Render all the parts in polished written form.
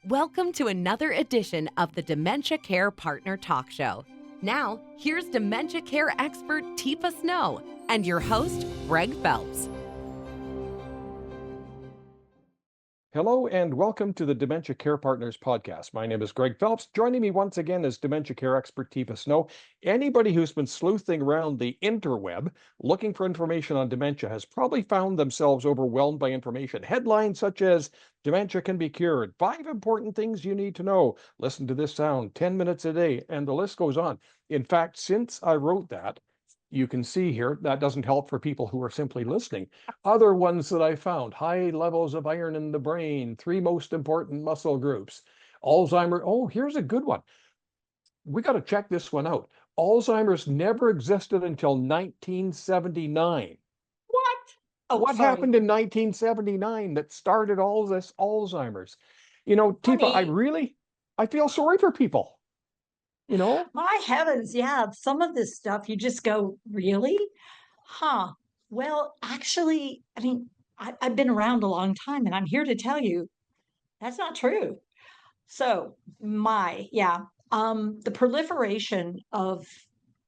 Welcome to another edition of the Dementia Care Partner Talk Show. Now, here's dementia care expert Teepa Snow and your host, Greg Phelps. Hello and welcome to the Dementia Care Partners podcast. My name is Greg Phelps. Joining me once again is dementia care expert Teepa Snow. Anybody who's been sleuthing around the interweb looking for information on dementia has probably found themselves overwhelmed by information. Headlines such as dementia can be cured, 5 important things you need to know, listen to this sound, 10 minutes a day, and the list goes on. In fact, since I wrote that, you can see here, that doesn't help for people who are simply listening. Other ones that I found: high levels of iron in the brain, 3 most important muscle groups, Alzheimer's. Oh, here's a good one. We got to check this one out. Alzheimer's never existed until 1979. What? Oh, What sorry. happened in 1979 that started all this Alzheimer's? You know, Teepa, I feel sorry for people. You know? My heavens, yeah. Some of this stuff, you just go, really? Huh. Well, actually, I've been around a long time and I'm here to tell you that's not true. So, the proliferation of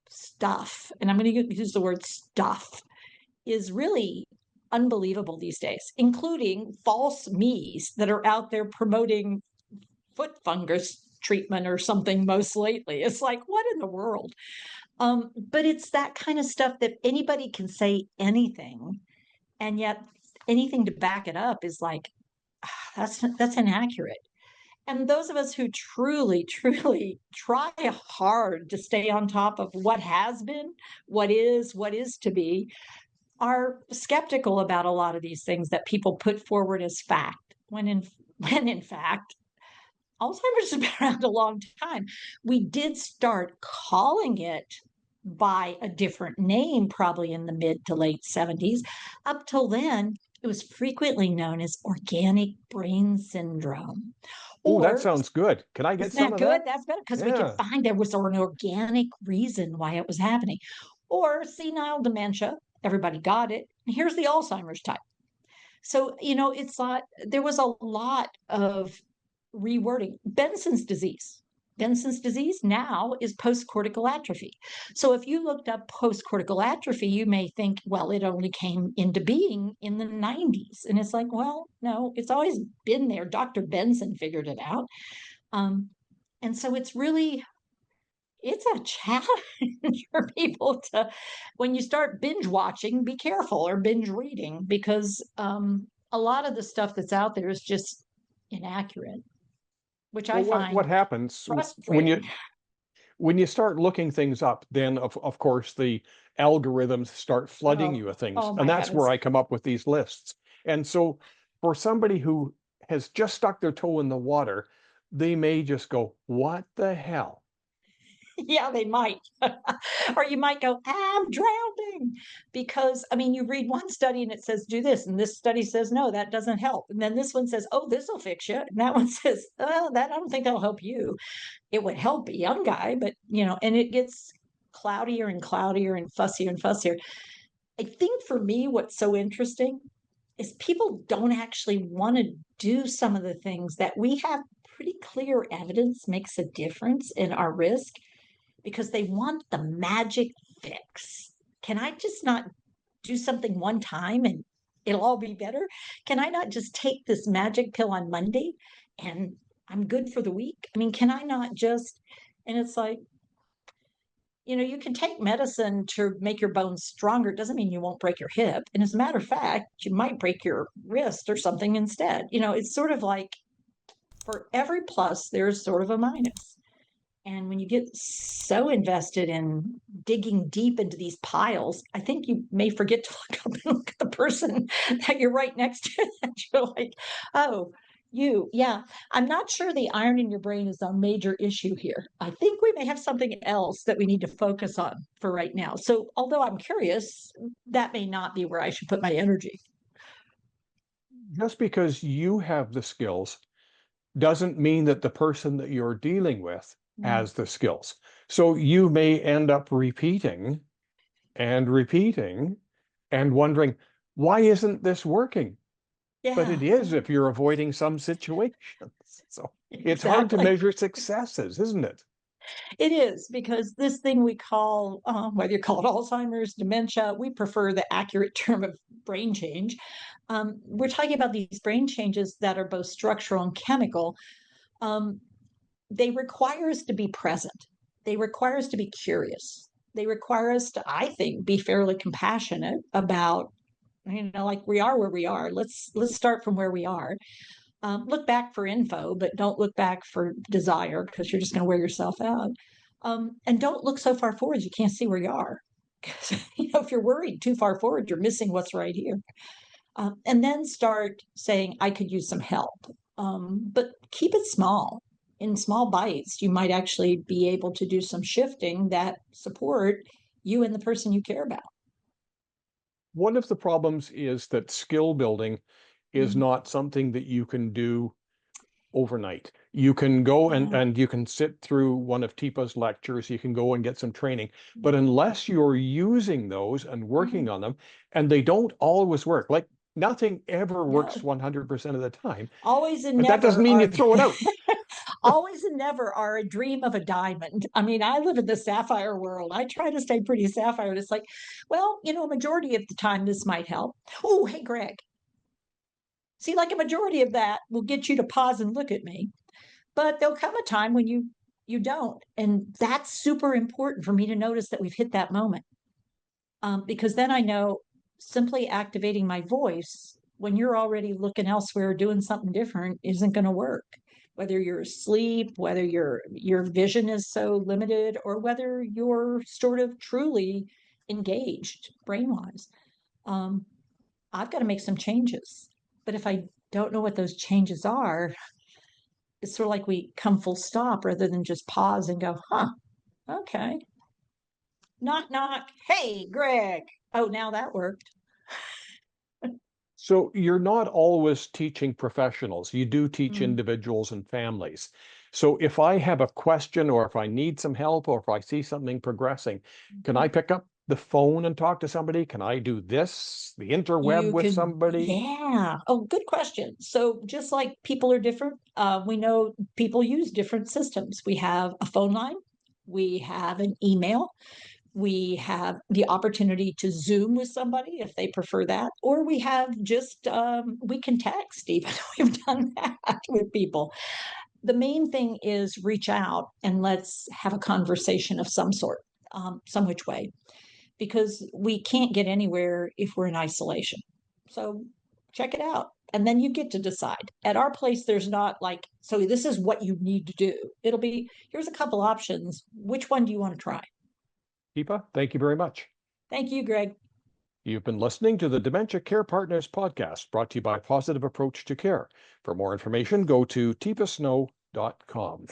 stuff, and I'm going to use the word stuff, is really unbelievable these days, including false me's that are out there promoting foot fungus treatment or something most lately. It's like, what in the world? But it's that kind of stuff that anybody can say anything, and yet anything to back it up is like, that's inaccurate. And those of us who truly, truly try hard to stay on top of what has been, what is to be, are skeptical about a lot of these things that people put forward as fact, when in fact Alzheimer's has been around a long time. We did start calling it by a different name, probably in the mid to late 70s. Up till then, it was frequently known as organic brain syndrome. Oh, that Or, sounds good. Can I get isn't some that of good? that? That's better because we Yeah. could find there was an organic reason why it was happening. Or senile dementia, everybody got it. And here's the Alzheimer's type. So, it's not, there was a lot of rewording. Benson's disease. Benson's disease now is post-cortical atrophy. So if you looked up post-cortical atrophy, you may think, well, it only came into being in the 90s. And it's like, well, no, it's always been there. Dr. Benson figured it out. And so it's a challenge for people to, when you start binge watching, be careful, or binge reading, because a lot of the stuff that's out there is just inaccurate, which I Well, find what happens frustrating. when you start looking things up, then of course the algorithms start flooding you with things, Oh and my that's where heavens. I come up with these lists. And so for somebody who has just stuck their toe in the water, they may just go, what the hell? Yeah, they might. Or you might go, I'm drowning. Because, you read one study and it says, do this. And this study says, no, that doesn't help. And then this one says, oh, this will fix you. And that one says, oh, I don't think that'll help you. It would help a young guy, but, and it gets cloudier and cloudier and fussier and fussier. I think for me, what's so interesting is people don't actually want to do some of the things that we have pretty clear evidence makes a difference in our risk, because they want the magic fix. Can I just not do something one time and it'll all be better? Can I not just take this magic pill on Monday and I'm good for the week? Can I not just, and it's like, you can take medicine to make your bones stronger. It doesn't mean you won't break your hip. And as a matter of fact, you might break your wrist or something instead. It's sort of like, for every plus, there's sort of a minus. And when you get so invested in digging deep into these piles, I think you may forget to look up and look at the person that you're right next to. That you're like, oh, yeah. I'm not sure the iron in your brain is a major issue here. I think we may have something else that we need to focus on for right now. So, although I'm curious, that may not be where I should put my energy. Just because you have the skills doesn't mean that the person that you're dealing with has the skills. So you may end up repeating and repeating and wondering, why isn't this working? But Yeah. it is if you're avoiding some situations. So It's hard to Exactly. measure successes, isn't it? It is, because this thing we call, whether you call it Alzheimer's, dementia, we prefer the accurate term of brain change. We're talking about these brain changes that are both structural and chemical. They require us to be present. They require us to be curious. They require us to, I think, be fairly compassionate about, like, we are where we are. Let's start from where we are. Look back for info, but don't look back for desire, because you're just going to wear yourself out. And don't look so far forward you can't see where you are. Because if you're worried too far forward, you're missing what's right here. And then start saying, I could use some help. But keep it small. In small bites, you might actually be able to do some shifting that support you and the person you care about. One of the problems is that skill building is Mhm. not something that you can do overnight. You can go Yeah. and you can sit through one of Teepa's lectures, you can go and get some training, but unless you're using those and working on them, and they don't always work, like nothing ever works No, 100% of the time, always and but that doesn't never mean you are. throw it out. Always and never are a dream of a diamond. I mean, I live in the sapphire world. I try to stay pretty sapphire. And it's like, well, a majority of the time this might help. Oh, hey, Greg. See, like a majority of that will get you to pause and look at me. But there'll come a time when you don't. And that's super important for me to notice that we've hit that moment. Because then I know simply activating my voice when you're already looking elsewhere, doing something different, isn't going to work. Whether you're asleep, whether your vision is so limited, or whether you're sort of truly engaged brain-wise, I've got to make some changes. But if I don't know what those changes are, it's sort of like we come full stop rather than just pause and go, huh, okay. Knock, knock. Hey, Greg. Oh, now that worked. So you're not always teaching professionals. You do teach Mm. individuals and families. So if I have a question, or if I need some help, or if I see something progressing, can I pick up the phone and talk to somebody? Can I do this, the interweb You with could, somebody? yeah. Oh, good question. So just like people are different, we know people use different systems. We have a phone line, we have an email, we have the opportunity to Zoom with somebody if they prefer that, or we have just, we can text even. We've done that with people. The main thing is reach out and let's have a conversation of some sort, some which way, because we can't get anywhere if we're in isolation. So check it out. And then you get to decide. At our place, there's not like, so this is what you need to do. It'll be, here's a couple options. Which one do you want to try? Teepa, thank you very much. Thank you, Greg. You've been listening to the Dementia Care Partners podcast, brought to you by Positive Approach to Care. For more information, go to teepasnow.com.